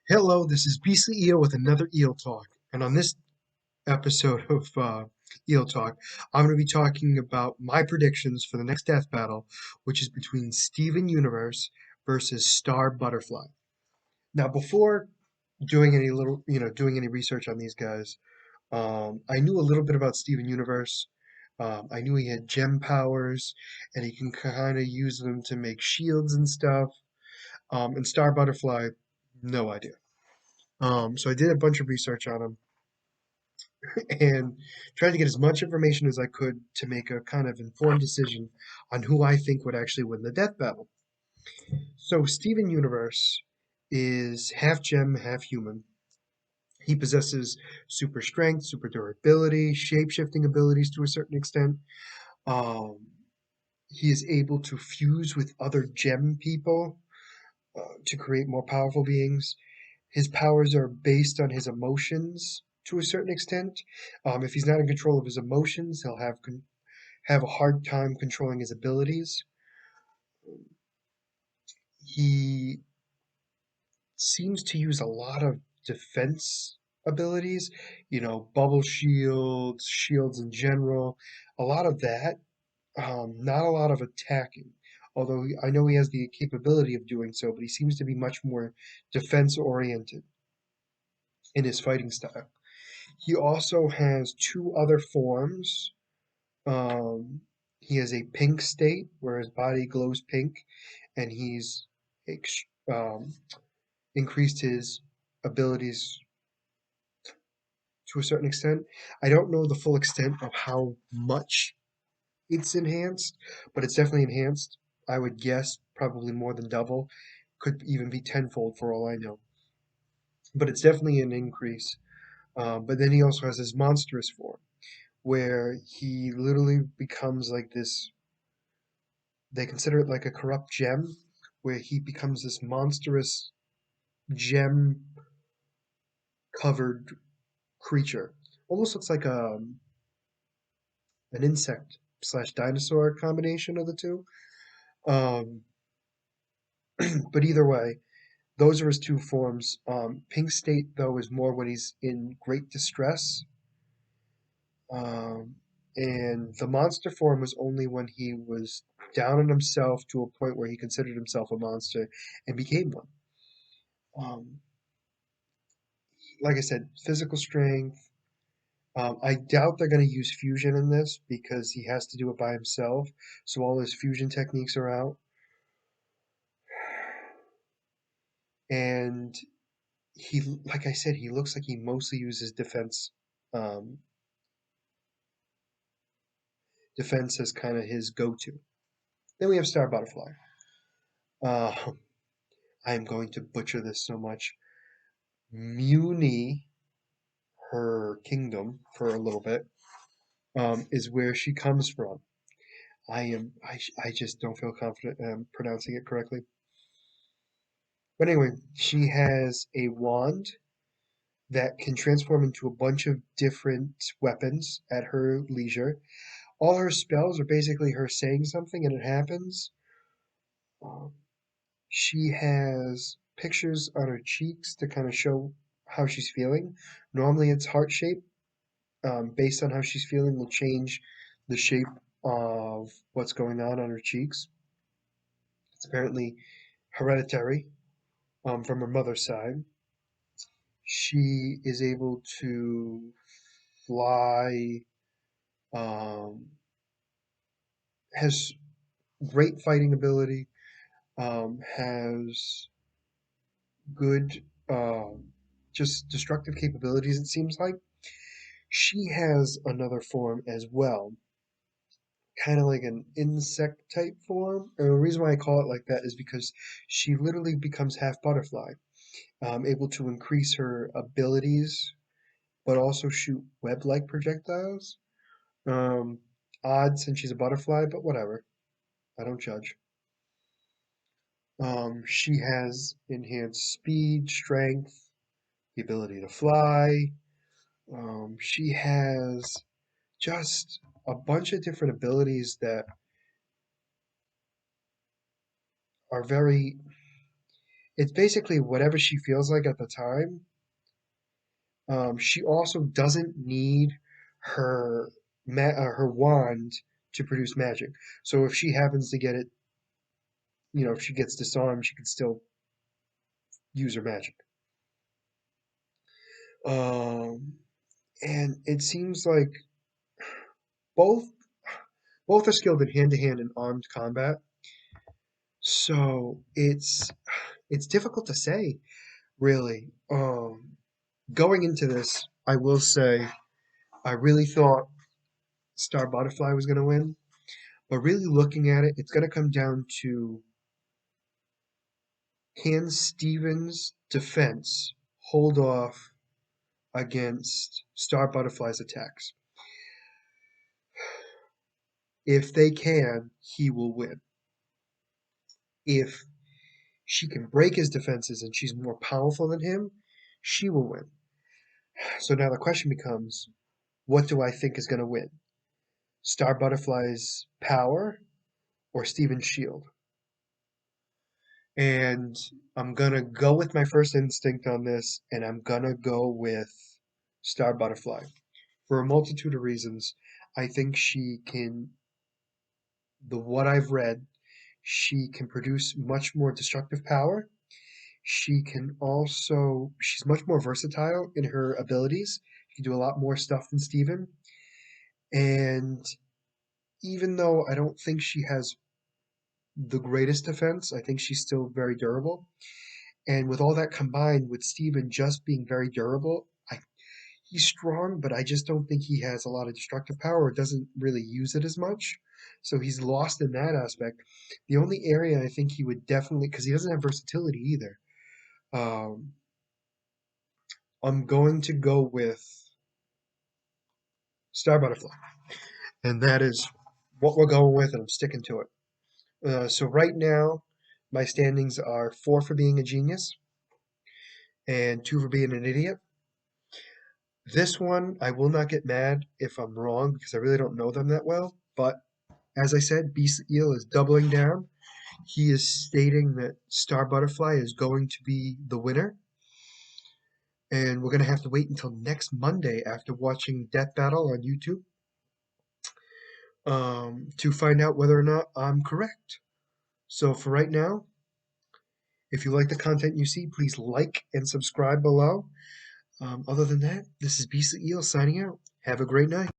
Hello, this is Beastly Eel with another Eel Talk. And on this episode of Eel Talk, I'm going to be talking about my predictions for the next death battle, which is between Steven Universe versus Star Butterfly. Now, before doing any research on these guys, I knew a little bit about Steven Universe. I knew he had gem powers, and he can kind of use them to make shields and stuff. And Star Butterfly, no idea. So I did a bunch of research on him and tried to get as much information as I could to make a kind of informed decision on who I think would actually win the death battle. So Steven Universe is half gem, half human. He possesses super strength, super durability, shape-shifting abilities to a certain extent. Um, he is able to fuse with other gem people to create more powerful beings. His powers are based on his emotions to a certain extent. If he's not in control of his emotions, he'll have a hard time controlling his abilities. He seems to use a lot of defense abilities, bubble shields, shields in general, a lot of that. Not a lot of attacking, although I know he has the capability of doing so, but he seems to be much more defense oriented in his fighting style. He also has two other forms. Um, he has a pink state where his body glows pink, and he's ex- um, increased his abilities to a certain extent. I don't know the full extent of how much it's enhanced, but it's definitely enhanced. I would guess probably more than double, could even be tenfold for all I know. But it's definitely an increase. But then he also has his monstrous form, where he literally becomes like this. They consider it like a corrupt gem, where he becomes this monstrous gem covered creature. Almost looks like an insect slash dinosaur combination of the two. Um, but either way, those are his two forms. Pink state though is more when he's in great distress. Um, and the monster form was only when he was down on himself to a point where he considered himself a monster and became one. Um, like I said, physical strength. I doubt they're going to use fusion in this because he has to do it by himself. So all his fusion techniques are out. And like I said, he looks like he mostly uses um, defense as kind of his go-to. Then we have Star Butterfly. Uh, I am going to butcher this so much. Muni, her kingdom for a little bit, is where she comes from. I just don't feel confident pronouncing it correctly. But anyway, she has a wand that can transform into a bunch of different weapons at her leisure. All her spells are basically her saying something and it happens. Um, she has pictures on her cheeks to kind of show how she's feeling. Normally it's heart shape. Based on how she's feeling will change the shape of what's going on her cheeks. It's apparently hereditary from her mother's side. She is able to fly, um, has great fighting ability, has good, just destructive capabilities, it seems like. She has another form as well, kind of like an insect type form. And the reason why I call it like that is because she literally becomes half butterfly, able to increase her abilities, but also shoot web-like projectiles. Um, Odd since she's a butterfly, but whatever. I don't judge. She has enhanced speed, strength, the ability to fly. She has just a bunch of different abilities that are very It's basically whatever she feels like at the time. She also doesn't need her her wand to produce magic. So if she happens to get it, if she gets disarmed, she can still use her magic. Um, and it seems like both both are skilled in hand-to-hand and armed combat. So it's difficult to say, really. Going into this, I will say I really thought Star Butterfly was going to win, but really looking at it, it's going to come down to can Stevens' defense hold off against Star Butterfly's attacks? If they can, he will win. If she can break his defenses and she's more powerful than him, she will win. So now the question becomes, what do I think is going to win? Star Butterfly's power or Steven's shield? And I'm going to go with my first instinct on this, and I'm going to go with Star Butterfly. For a multitude of reasons, I think she can, what I've read, she can produce much more destructive power. She can also, she's much more versatile in her abilities. She can do a lot more stuff than Steven. And even though I don't think she has the greatest defense, I think she's still very durable. And with all that combined with Steven just being very durable, he's strong, but I just don't think he has a lot of destructive power or doesn't really use it as much. So he's lost in that aspect. The only area I think he would definitely, because he doesn't have versatility either, um, I'm going to go with Star Butterfly. And that is what we're going with, and I'm sticking to it. So right now, my standings are 4 for being a genius and 2 for being an idiot. This one, I will not get mad if I'm wrong because I really don't know them that well. But as I said, Beast Eel is doubling down. He is stating that Star Butterfly is going to be the winner. And we're going to have to wait until next Monday after watching Death Battle on YouTube to find out whether or not I'm correct. So for right now, if you like the content you see, please like and subscribe below. Other than that, this is Beast Eel signing out. Have a great night.